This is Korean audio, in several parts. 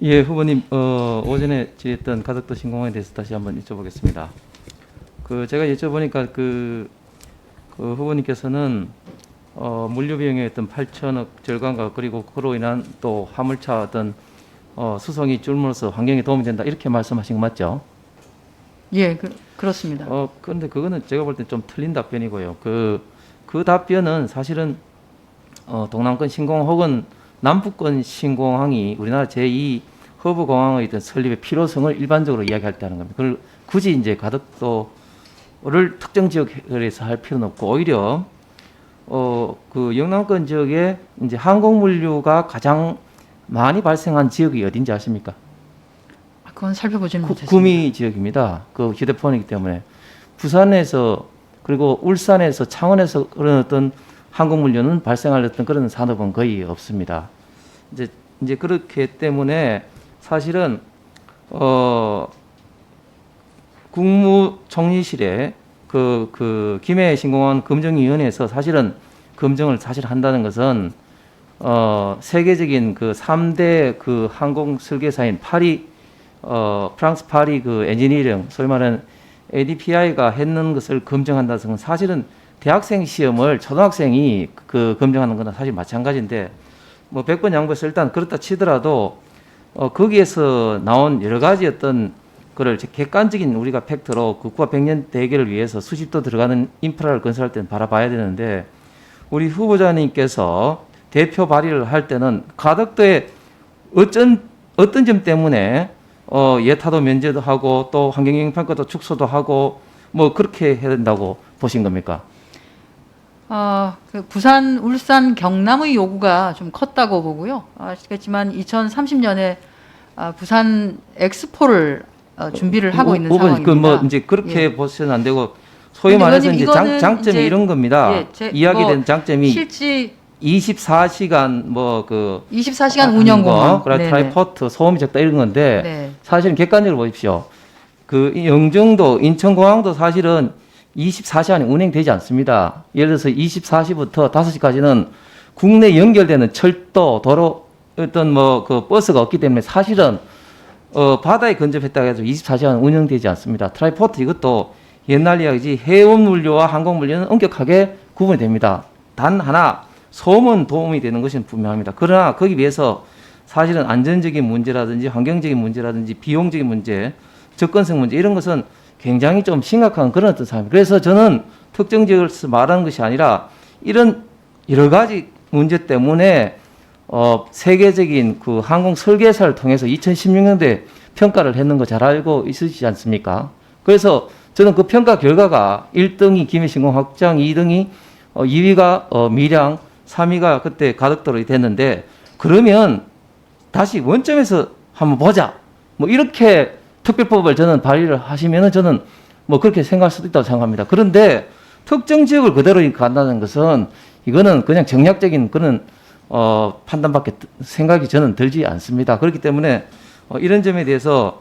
예, 후보님, 오전에 지했던 가덕도 신공항에 대해서 다시 한번 여쭤보겠습니다. 제가 여쭤보니까 그 후보님께서는 물류 비용의 어떤 8천억 절감과 그리고 그로 인한 또 화물차 어떤 수송이 줄므로써 환경에 도움이 된다 이렇게 말씀하신 거 맞죠? 예, 그렇습니다. 그런데 그거는 제가 볼 때 좀 틀린 답변이고요. 그 답변은 사실은 동남권 신공항 혹은 남북권 신공항이 우리나라 제2 허브공항의 어떤 설립의 필요성을 일반적으로 이야기할 때 하는 겁니다. 그걸 굳이 이제 가덕도를 특정 지역에서 할 필요는 없고 오히려 그 영남권 지역에 이제 항공 물류가 가장 많이 발생한 지역이 어딘지 아십니까? 그건 살펴보지는 못했습니다. 구미 지역입니다. 그 휴대폰이기 때문에 부산에서 그리고 울산에서 창원에서 그런 어떤 항공 물류는 발생할 어떤 그런 산업은 거의 없습니다. 이제 그렇기 때문에 사실은 국무총리실에 김해 신공항 검증위원회에서 사실은 검증을 사실 한다는 것은 세계적인 그 3대 그 항공 설계사인 프랑스 파리 그 엔지니어링 소위 말하는 ADPI가 했는 것을 검증한다는 것은 사실은 대학생 시험을 초등학생이 그 검증하는 거나 사실 마찬가지인데 뭐 100번 양보해서 일단 그렇다 치더라도 거기에서 나온 여러 가지 어떤 그를 객관적인 우리가 팩트로 국가 백년 대계를 위해서 수십도 들어가는 인프라를 건설할 때는 바라봐야 되는데 우리 후보자님께서 대표 발의를 할 때는 가덕도에 어떤 점 때문에 예타도 면제도 하고 또 환경영향 평가도 축소도 하고 뭐 그렇게 해야 된다고 보신 겁니까? 그 부산, 울산, 경남의 요구가 좀 컸다고 보고요. 아시겠지만 2030년에 부산 엑스포를 준비를 하고 있는 상황입니다. 뭐 이제 그렇게 예. 보시면 안 되고 소위 말해서 이제 장점이 이제 이런 겁니다. 이야기된 장점이 실지 24시간 24시간 운영 공항, 그리고 트라이포트 소음이 적다 이런 건데 네. 사실은 객관적으로 보십시오. 그 영종도 인천공항도 사실은 24시간이 운행되지 않습니다. 예를 들어서 24시부터 5시까지는 국내 연결되는 철도, 도로 어떤 그 버스가 없기 때문에 사실은 바다에 근접했다고 해서 24시간 운영되지 않습니다. 트라이포트 이것도 옛날 이야기지 해운 물류와 항공 물류는 엄격하게 구분이 됩니다. 단 하나 소음은 도움이 되는 것은 분명합니다. 그러나 거기 비해서 사실은 안전적인 문제라든지 환경적인 문제라든지 비용적인 문제, 접근성 문제 이런 것은 굉장히 좀 심각한 그런 어떤 상황입니다. 그래서 저는 특정 지역을 말하는 것이 아니라 이런 여러 가지 문제 때문에 세계적인 그 항공 설계사를 통해서 2016년도에 평가를 했는 거 잘 알고 있으시지 않습니까? 그래서 저는 그 평가 결과가 1등이 김해신공 확장, 2등이 2위가 밀양, 3위가 그때 가덕도로 됐는데 그러면 다시 원점에서 한번 보자. 뭐 이렇게 특별법을 저는 발의를 하시면은 저는 뭐 그렇게 생각할 수도 있다고 생각합니다. 그런데 특정 지역을 그대로 간다는 것은 이거는 그냥 정략적인 그런 판단밖에 생각이 저는 들지 않습니다. 그렇기 때문에 이런 점에 대해서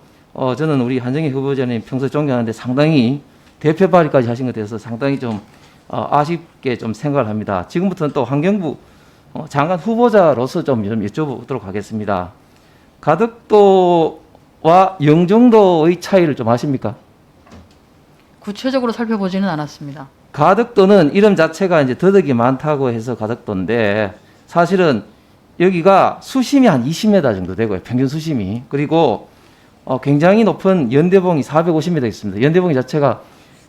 저는 우리 한정희 후보자님 평소에 존경하는데 상당히 대표 발의까지 하신 것에 대해서 상당히 좀 아쉽게 좀 생각을 합니다. 지금부터는 또 환경부 장관 후보자로서 좀 여쭤보도록 하겠습니다. 가덕도와 영종도의 차이를 좀 아십니까? 구체적으로 살펴보지는 않았습니다. 가덕도는 이름 자체가 이제 더덕이 많다고 해서 가덕도인데 사실은 여기가 수심이 한 20m 정도 되고요. 평균 수심이. 그리고 굉장히 높은 연대봉이 450m 있습니다. 연대봉 자체가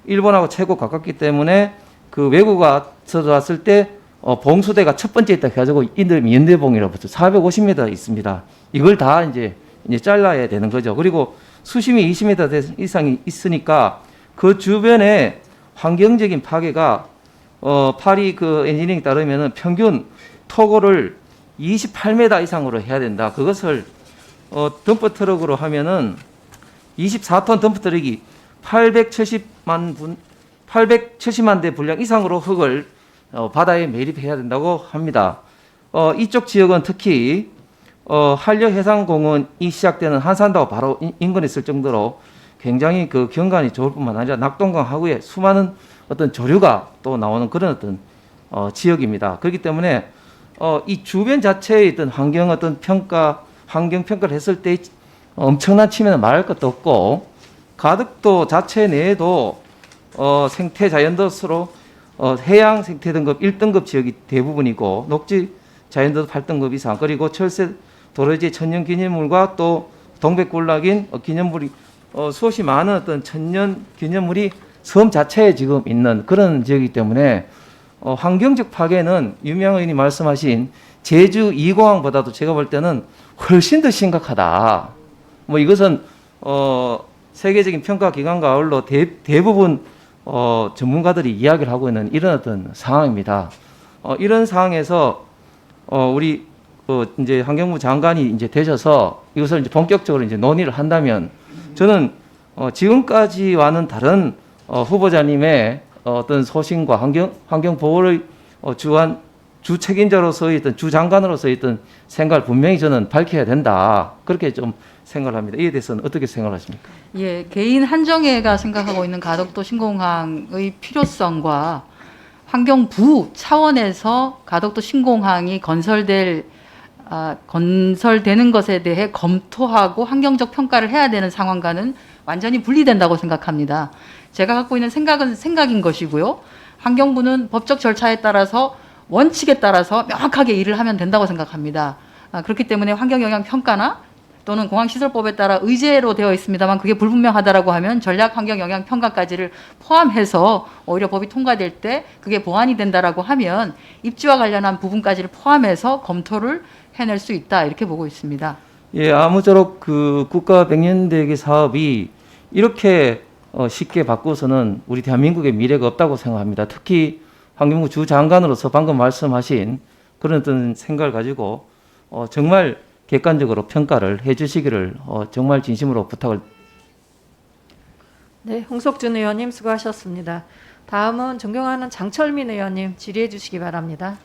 일본하고 최고 가깝기 때문에 그 외국가 들어왔을 때 봉수대가 첫 번째 있다 해가지고 이름이 연대봉이라고 붙죠. 450m 있습니다. 이걸 다 이제 잘라야 되는 거죠. 그리고 수심이 20m 이상이 있으니까 그 주변에 환경적인 파괴가 파리 그 엔지니어링에 따르면은 평균 토고를 28m 이상으로 해야 된다. 그것을 덤프 트럭으로 하면은 24톤 덤프 트럭이 870만 대 분량 이상으로 흙을 바다에 매립해야 된다고 합니다. 이쪽 지역은 특히 한려해상공원이 시작되는 한산도가 바로 인근에 있을 정도로 굉장히 그 경관이 좋을 뿐만 아니라 낙동강 하구에 수많은 어떤 조류가 또 나오는 그런 어떤 지역입니다. 그렇기 때문에 이 주변 자체의 어떤 환경 어떤 평가 환경 평가를 했을 때 엄청난 침해는 말할 것도 없고 가덕도 자체 내에도 생태 자연도서로 해양 생태 등급 1등급 지역이 대부분이고 녹지 자연도서 8등급 이상 그리고 철새 도로지 천년 기념물과 또 동백군락인 기념물이 수없이 많은 어떤 천년 기념물이 섬 자체에 지금 있는 그런 지역이기 때문에 환경적 파괴는 유명 의원이 말씀하신 제주 2공항보다도 제가 볼 때는 훨씬 더 심각하다. 뭐 이것은 세계적인 평가 기관과 아울러 대부분 전문가들이 이야기를 하고 있는 이런 어떤 상황입니다. 이런 상황에서 우리 이제 환경부 장관이 이제 되셔서 이것을 이제 본격적으로 이제 논의를 한다면 저는 지금까지와는 다른 후보자님의 어떤 소신과 환경 보호를 주한 주 책임자로서의 어떤 주 장관으로서의 어떤 생각을 분명히 저는 밝혀야 된다. 그렇게 좀 생각을 합니다. 이에 대해서는 어떻게 생각하십니까? 예, 개인 한정회가 생각하고 있는 가덕도 신공항의 필요성과 환경부 차원에서 가덕도 신공항이 건설되는 것에 대해 검토하고 환경적 평가를 해야 되는 상황과는 완전히 분리된다고 생각합니다. 제가 갖고 있는 생각은 생각인 것이고요. 환경부는 법적 절차에 따라서 원칙에 따라서 명확하게 일을 하면 된다고 생각합니다. 그렇기 때문에 환경영향평가나 또는 공항시설법에 따라 의제로 되어 있습니다만 그게 불분명하다라고 하면 전략환경영향평가까지를 포함해서 오히려 법이 통과될 때 그게 보완이 된다라고 하면 입지와 관련한 부분까지를 포함해서 검토를 해낼 수 있다 이렇게 보고 있습니다. 예, 아무쪼록 그 국가 백년대계 사업이 이렇게 쉽게 바꾸어서는 우리 대한민국의 미래가 없다고 생각합니다. 특히 환경부 주 장관으로서 방금 말씀하신 그런 어떤 생각을 가지고 정말 객관적으로 평가를 해주시기를 정말 진심으로 부탁을. 네, 홍석준 의원님 수고하셨습니다. 다음은 존경하는 장철민 의원님 질의해 주시기 바랍니다.